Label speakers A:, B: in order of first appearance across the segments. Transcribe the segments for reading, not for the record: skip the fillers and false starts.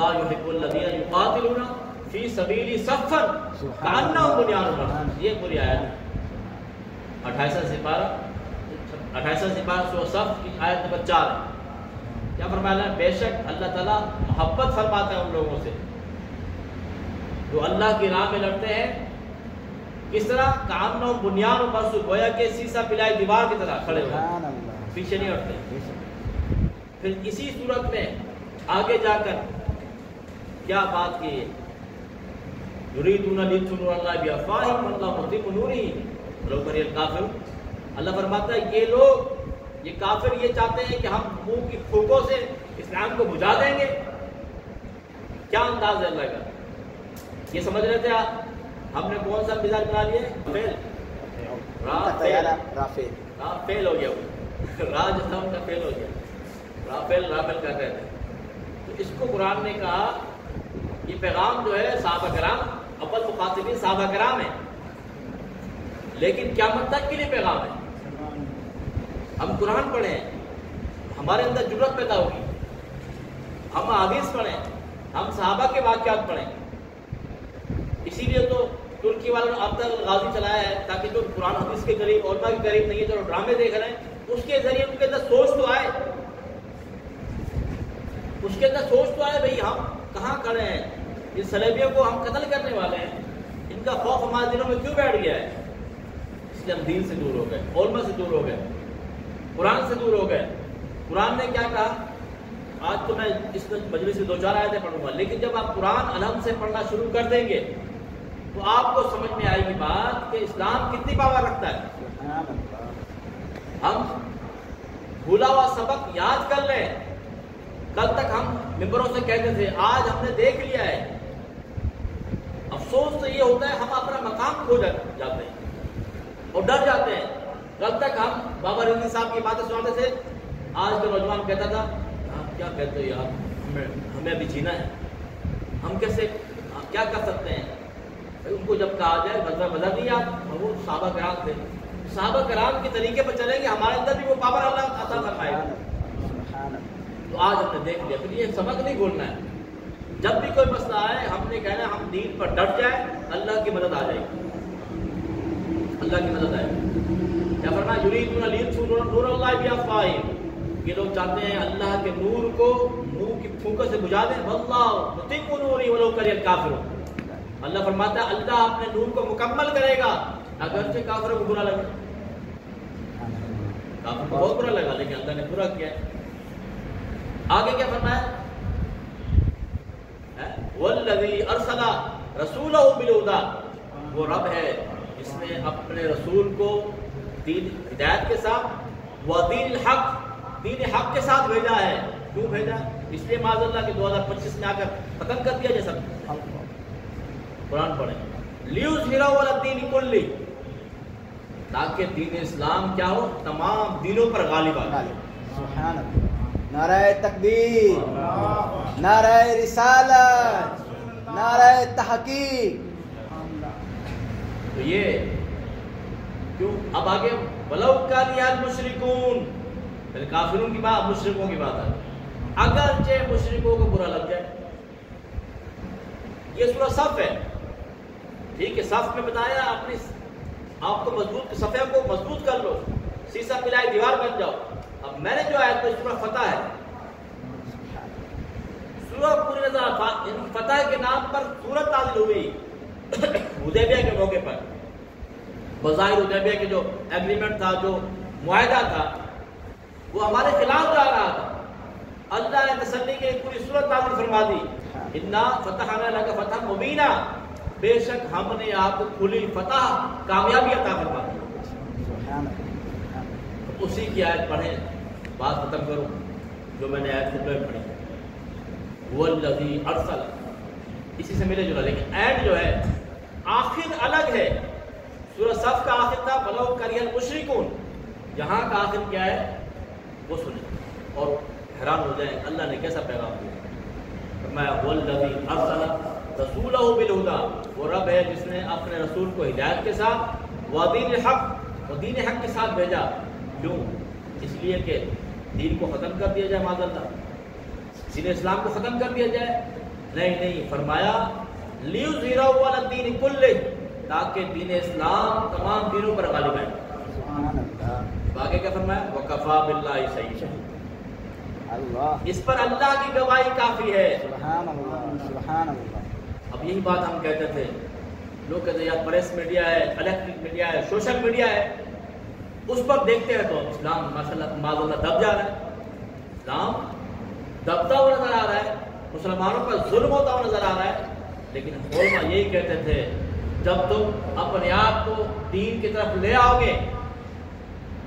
A: اللہ یحب الذین یقاتلون فی سبیلی صفا کأنہم بنیان مرصوص. یہ پوری آیت 28 سپارہ سورہ صف کی آیت نمبر 4 ہے. کیا فرمایا ہے؟ بے شک اللہ تعالیٰ محبت فرماتا ہے ان لوگوں سے جو اللہ کی راہ میں لڑتے ہیں. کس طرح؟ کأنہم بنیان مرصوص، گویا کہ سیسا پلائی دیوار کی طرح کھڑے ہوئے، پیچھے نہیں ہٹتے. پھر اسی صورت میں آگے جا کر کیا بات کی ہے؟ یریدون لیطفئوا نور اللہ بافواہہم واللہ متم نورہ ولو کرہ الکافرون. اللہ فرماتا ہے یہ لوگ، یہ کافر یہ چاہتے ہیں کہ ہم منہ کی پھوکوں سے اسلام کو بجھا دیں گے. کیا انداز ہے اللہ کا؟ یہ سمجھ رہے تھے آپ ہم نے کون سا مزاج بنا لیا ہے؟ فیل ہو گیا وہ راج تھا ان کا فیل ہو گیا. رافیل کا کہتے ہیں. تو اس کو قرآن نے کہا یہ پیغام جو ہے صحابہ کرام، اول مخاطبین صحابہ کرام ہیں، لیکن قیامت تک کے لیے پیغام ہے. ہم قرآن پڑھیں، ہمارے اندر جرأت پیدا ہوگی. ہم حدیث پڑھیں، ہم صحابہ کے واقعات پڑھیں. اسی لیے تو ترکی والوں نے اب تک غازی چلایا ہے تاکہ جو قرآن حدیث کے قریب، علماء کے قریب نہیں ہے، جو ڈرامے دیکھ رہے ہیں اس کے ذریعے ان کے اندر سوچ تو آئے، اس کے اندر سوچ تو آئے بھئی ہم کہاں کھڑے ہیں، ان صلیبیوں کو ہم قتل کرنے والے ہیں، ان کا خوف ہمارے دلوں میں کیوں بیٹھ گیا ہے. اس لیے ہم دین سے دور ہو گئے، علماء سے دور ہو گئے، قرآن سے دور ہو گئے. قرآن نے کیا کہا؟ آج تو میں اس مجلس سے 2-4 آیتیں پڑھوں گا، لیکن جب آپ قرآن الحمد سے پڑھنا شروع کر دیں گے تو آپ کو سمجھ میں آئے گی بات کہ اسلام کتنی پاور رکھتا ہے. ہم بھولا ہوا سبق یاد کر لیں. کل تک ہم ممبروں سے کہتے تھے، آج ہم نے دیکھ لیا ہے. افسوس تو یہ ہوتا ہے ہم اپنا مقام کھو جاتے ہیں اور ڈر جاتے ہیں. کل تک ہم بابا رضوی صاحب کی باتیں سناتے تھے، آج کا نوجوان کہتا تھا آپ کیا کہتے ہو یار، ہمیں ابھی جینا ہے، ہم کیسے کیا کر سکتے ہیں. ان کو جب کہا جائے مذہب نہیں یاد، اور وہ صحابہ کرام تھے، صحابہ کرام کے طریقے پر چلیں گے ہمارے اندر بھی وہ پاور اللہ عطا فرمائے گا. تو آج ہم نے دیکھ لیا. پھر یہ سبق نہیں بھولنا ہے. جب بھی کوئی مسئلہ آئے ہم نے کہنا ہے ہم دین پر ڈٹ جائیں، اللہ کی مدد آ جائے گی، اللہ کی مدد آئے گی. کیا فرمایا؟ یریدون لیطفئوا نور اللہ بافواہہم. یہ لوگ چاہتے ہیں اللہ کے نور کو منہ کی پھونکوں سے بجھا دیں. واللہ متم نورہ ولو کرہ الکافرون. اللہ فرماتا ہے اللہ اپنے نور کو مکمل کرے گا اگرچہ کافروں کو برا لگے. کافر کو بہت برا لگا لیکن اللہ نے برا کیا ہے. آگے کیا فرمایا؟ والذی ارسل رسولہ بالہدی. وہ رب ہے جس نے اپنے رسول کو دین ہدایت کے ساتھ ودین الحق، دین حق کے ساتھ بھیجا ہے. کیوں بھیجا؟ اس لیے معاذ اللہ کہ 2025 میں آ کر ختم کر دیا جیسا. قرآن پڑھیں. لیظہرہ علی الدین کلہ، تاکہ دین اسلام کیا ہو؟ تمام دینوں پر غالب آ جائے.
B: سبحان اللہ. نعرہ تکبیر، نعرہ رسالت، نعرہ تحقیق.
A: تو یہ کیوں؟ اب آگے ولو کان المشرکون، پہلے کافروں کی بات، مشرکوں کی بات ہے. اگرچہ مشرکوں کو برا لگ جائے. یہ سورہ صف ہے، ٹھیک ہے. صف میں بتایا اپنی آپ کو مضبوط، صفحے کو مضبوط کر لو، سیسا پلائی دیوار بن جاؤ. اب میں نے جو آیت میں سورہ فتح ہے، سورہ پوری نظر فتح کے نام پر سورت نازل ہوئی حدیبیہ کے موقع پر. بظاہر حدیبیہ کے جو ایگریمنٹ تھا، جو معاہدہ تھا، وہ ہمارے خلاف جا رہا تھا. اللہ نے تسلی کے پوری سورت نازل فرما دی. انا فتحنا لک فتحا مبینا، بے شک ہم نے آپ کو کھلی فتح، کامیابی عطا فرما دی. اسی کی آیت پڑھیں، بات ختم کروں جو میں نے آیت خود میں پڑھی. والذی ارسل، اسی سے ملے جلا، لیکن اینڈ جو ہے آخر الگ ہے. سورہ صف کا آخر تھا ولو کرہ المشرکون، یہاں کا آخر کیا ہے وہ سنیں اور حیران ہو جائیں اللہ نے کیسا پیغام دیا. فرمایا والذی ارسل رسولہ بالہدی، وہ رب ہے جس نے اپنے رسول کو ہدایت کے ساتھ ودین الحق، ودین حق کے ساتھ بھیجا. کیوں؟ اس لیے کہ دین کو ختم کر دیا جائے، معاذ اللہ دین اسلام کو ختم کر دیا جائے. نہیں فرمایا لیظہرہ علی الدین کلہ، تاکہ دین اسلام تمام دینوں پر غالب ہے۔
B: سبحان اللہ،
A: آگے کیا فرمایا؟ وکفیٰ باللہ شہیدا،
B: اللہ،
A: اس پر اللہ کی گواہی کافی ہے۔
B: سبحان اللہ، سبحان اللہ۔
A: اب یہی بات ہم کہتے تھے، لوگ کہتے ہیں یار پریس میڈیا ہے، الیکٹرک میڈیا ہے، سوشل میڈیا ہے، اس پر دیکھتے ہیں تو اسلام ماشاءاللہ معاذ اللہ دب جا رہا ہے، اسلام دبتا ہوا نظر آ رہا ہے، مسلمانوں پر ظلم ہوتا ہوا نظر آ رہا ہے۔ لیکن علماء یہی کہتے تھے جب تم اپنے آپ کو دین کی طرف لے آؤ گے،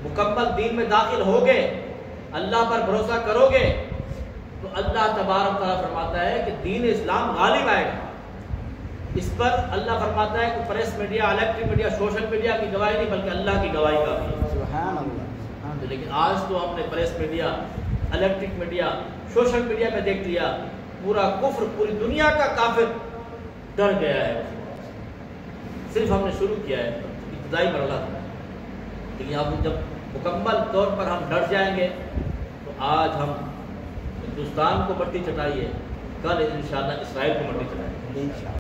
A: مکمل دین میں داخل ہوگے، اللہ پر بھروسہ کرو گے، تو اللہ تبارک تعالیٰ فرماتا ہے کہ دین اسلام غالب آئے گا۔ اس پر اللہ فرماتا ہے کہ press media, electric media, social media کی گواہی نہیں بلکہ اللہ کی گواہی کافی ہے۔
B: سبحان اللہ،
A: لیکن آج تو ہم نے press media, electric media, social media میں دیکھ لیا پورا کفر، پوری دنیا کا کافر ڈر گیا ہے۔ صرف ہم نے شروع کیا ہے، ابتدائی مرحلہ تھا، لیکن اب جب مکمل طور پر ہم ڈر جائیں گے تو آج ہم ہندوستان کو مٹی چٹائی ہے، کل انشاءاللہ اسرائیل کو مٹی چٹائیں گے۔
B: انشاءاللہ۔